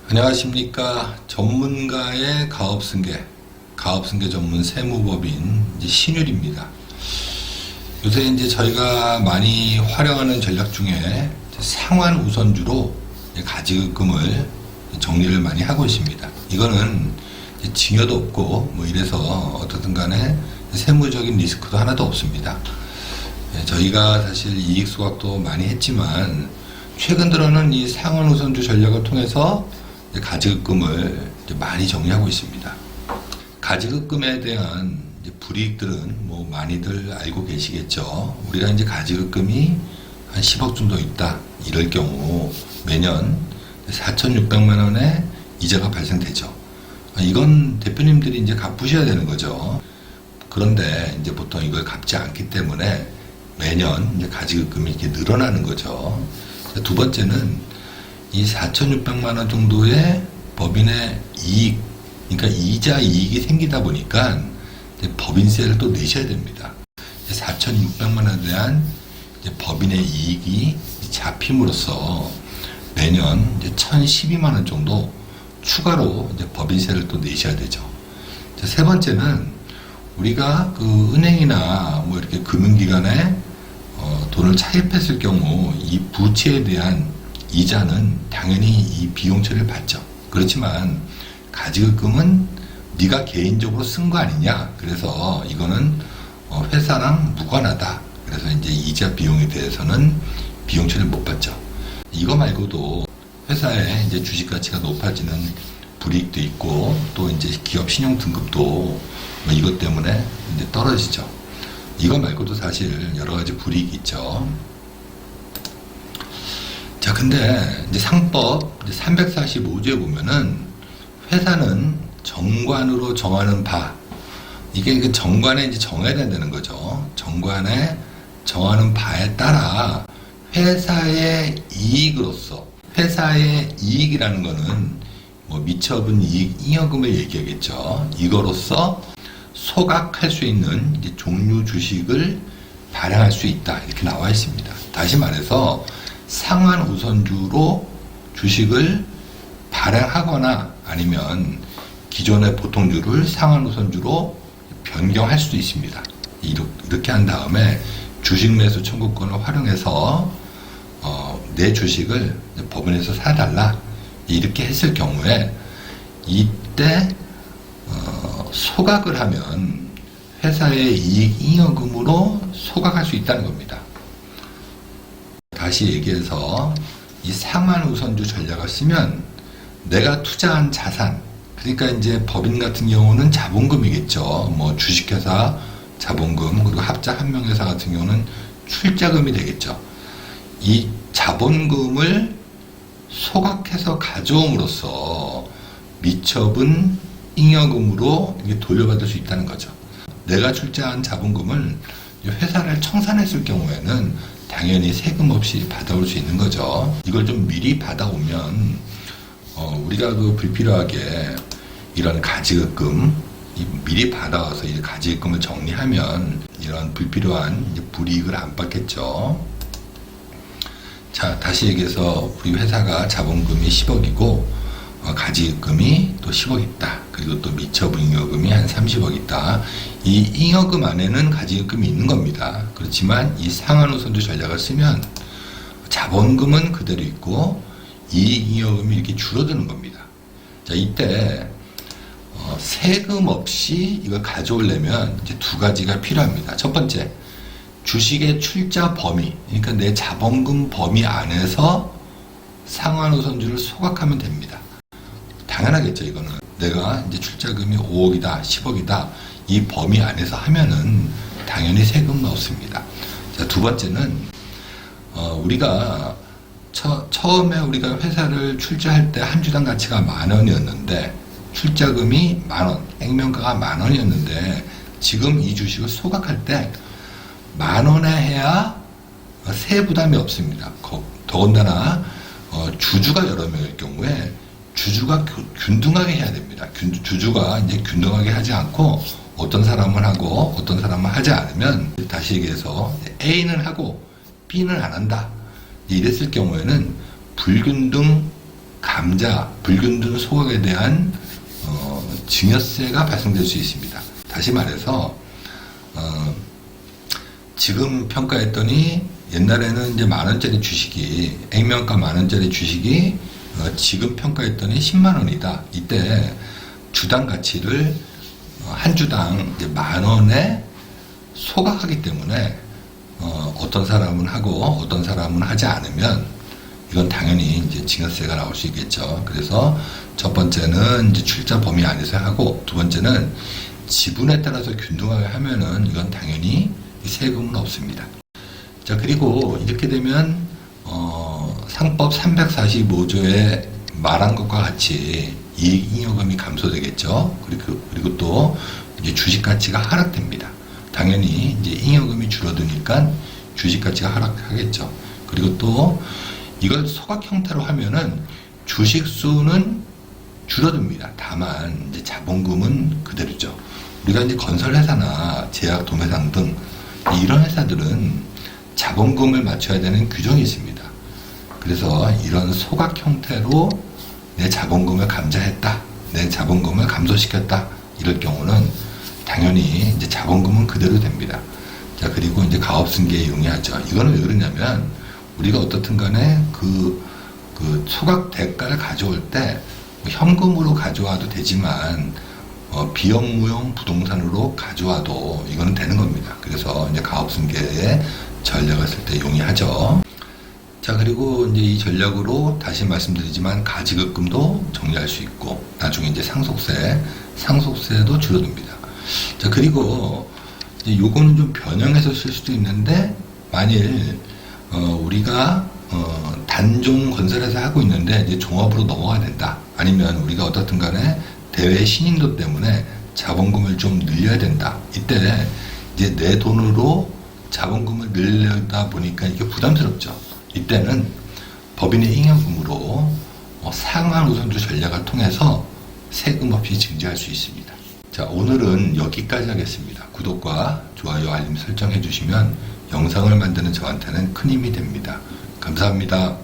안녕하십니까. 전문가의 가업승계 전문 세무법인 신율입니다. 요새 이제 저희가 많이 활용하는 전략 중에 상환 우선주로 가지금을 정리를 많이 하고 있습니다. 이거는 징여도 없고 뭐 이래서 어떻든 간에 세무적인 리스크도 하나도 없습니다. 저희가 사실 이익 수확도 많이 했지만 최근 들어는 이 상환 우선주 전략을 통해서 가지급금을 많이 정리하고 있습니다. 가지급금에 대한 불이익들은 뭐 많이들 알고 계시겠죠. 우리가 이제 가지급금이 한 10억 정도 있다 이럴 경우 매년 4,600만 원의 이자가 발생되죠. 이건 대표님들이 이제 갚으셔야 되는 거죠. 그런데 이제 보통 이걸 갚지 않기 때문에 매년 이제 가지급금이 이렇게 늘어나는 거죠. 두 번째는 이 4,600만 원 정도의 법인의 이익, 그러니까 이자 이익이 생기다 보니까 이제 법인세를 또 내셔야 됩니다. 4,600만 원에 대한 이제 법인의 이익이 잡힘으로써 매년 이제 1,012만 원 정도 추가로 이제 법인세를 또 내셔야 되죠. 세 번째는 우리가 그 은행이나 뭐 이렇게 금융기관에 돈을 차입했을 경우 이 부채에 대한 이자는 당연히 이 비용 처리를 받죠. 그렇지만 가지급금은 네가 개인적으로 쓴 거 아니냐. 그래서 이거는 회사랑 무관하다. 그래서 이제 이자 비용에 대해서는 비용 처리를 못 받죠. 이거 말고도 회사의 이제 주식 가치가 높아지는 불이익도 있고 또 이제 기업 신용 등급도 뭐 이것 때문에 이제 떨어지죠. 이거 말고도 사실 여러 가지 불이익이 있죠. 자, 근데 이제 상법 345조에 보면은 회사는 정관으로 정하는 바, 이게 그 정관에 이제 정해야 된다는 거죠. 정관에 정하는 바에 따라 회사의 이익으로서, 회사의 이익이라는 거는 뭐 미처분 이익, 잉여금을 얘기하겠죠. 이거로서 소각할 수 있는 이제 종류 주식을 발행할 수 있다. 이렇게 나와 있습니다. 다시 말해서 상환 우선주로 주식을 발행하거나 아니면 기존의 보통주를 상환 우선주로 변경할 수도 있습니다. 이렇게 한 다음에 주식 매수 청구권을 활용해서 내 주식을 법원에서 사달라 이렇게 했을 경우에 이때 소각을 하면 회사의 이익 잉여금으로 소각할 수 있다는 겁니다. 다시 얘기해서 이 상환 우선주 전략을 쓰면 내가 투자한 자산, 그러니까 이제 법인 같은 경우는 자본금이겠죠. 뭐 주식회사 자본금, 그리고 합작 한명회사 같은 경우는 출자금이 되겠죠. 이 자본금을 소각해서 가져옴으로써 미처분 잉여금으로 돌려받을 수 있다는 거죠. 내가 출자한 자본금을 회사를 청산했을 경우에는 당연히 세금 없이 받아올 수 있는 거죠. 이걸 좀 미리 받아오면 우리가 그 불필요하게 이런 가지급금 미리 받아와서 이 가지급금을 정리하면 이런 불필요한 불이익을 안 받겠죠. 자, 다시 얘기해서 우리 회사가 자본금이 10억이고 가지급금이 또 10억 있다. 그리고 또 미처분 잉여금이 한 30억 있다. 이 잉여금 안에는 가지급금이 있는 겁니다. 그렇지만 이 상환 우선주 전략을 쓰면 자본금은 그대로 있고 이익 잉여금이 이렇게 줄어드는 겁니다. 자, 이때 세금 없이 이걸 가져오려면 이제 두 가지가 필요합니다. 첫 번째, 주식의 출자 범위, 그러니까 내 자본금 범위 안에서 상환 우선주를 소각하면 됩니다. 당연하겠죠. 이거는 내가 이제 출자금이 5억이다 10억이다 이 범위 안에서 하면은 당연히 세금은 없습니다. 자, 두 번째는 우리가 처음에 우리가 회사를 출자할 때 한 주당 가치가 10,000원이었는데 출자금이 10,000원, 액면가가 10,000원이었는데 지금 이 주식을 소각할 때 10,000원에 해야 세 부담이 없습니다. 더군다나 주주가 여러 명일 경우에 주주가 균등하게 해야 됩니다. 주주가 이제 균등하게 하지 않고 어떤 사람은 하고 어떤 사람은 하지 않으면 다시 얘기해서 A는 하고 B는 안 한다. 이랬을 경우에는 불균등 감자, 불균등 소각에 대한 증여세가 발생될 수 있습니다. 다시 말해서 지금 평가했더니 옛날에는 이제 10,000원짜리 주식이 액면가 10,000원짜리 주식이 지금 평가했더니 10만 원이다. 이때 주당 가치를 한 주당 이제 10,000원에 소각하기 때문에 어떤 사람은 하고 어떤 사람은 하지 않으면 이건 당연히 이제 증여세가 나올 수 있겠죠. 그래서 첫 번째는 이제 출자 범위 안에서 하고, 두 번째는 지분에 따라서 균등하게 하면은 이건 당연히 세금은 없습니다. 자, 그리고 이렇게 되면 상법 345조에 말한 것과 같이 이익잉여금이 감소되겠죠. 그리고 또 이제 주식 가치가 하락됩니다. 당연히 이제 잉여금이 줄어드니까 주식 가치가 하락하겠죠. 그리고 또 이걸 소각 형태로 하면은 주식 수는 줄어듭니다. 다만 이제 자본금은 그대로죠. 우리가 이제 건설회사나 제약 도매상 등 이런 회사들은 자본금을 맞춰야 되는 규정이 있습니다. 그래서 이런 소각 형태로 내 자본금을 감자했다, 내 자본금을 감소시켰다, 이럴 경우는 당연히 이제 자본금은 그대로 됩니다. 자, 그리고 이제 가업승계에 용이하죠. 이거는 왜 그러냐면 우리가 어떻든 간에 그 소각 대가를 가져올 때 현금으로 가져와도 되지만 비업무용 부동산으로 가져와도 이거는 되는 겁니다. 그래서 이제 가업승계에 전략을 쓸 때 용이하죠. 자, 그리고 이제 이 전략으로 다시 말씀드리지만 가지급금도 정리할 수 있고, 나중에 이제 상속세도 줄어듭니다. 자, 그리고 이제 요거는 좀 변형해서 쓸 수도 있는데, 만일 우리가 단종 건설회사 하고 있는데 이제 종합으로 넘어가야 된다, 아니면 우리가 어떻든 간에 대외 신인도 때문에 자본금을 좀 늘려야 된다, 이때 이제 내 돈으로 자본금을 늘려다 보니까 이게 부담스럽죠. 이때는 법인의 잉여금으로 상환 우선주 전략을 통해서 세금 없이 증자할 수 있습니다. 자, 오늘은 여기까지 하겠습니다. 구독과 좋아요, 알림 설정해 주시면 영상을 만드는 저한테는 큰 힘이 됩니다. 감사합니다.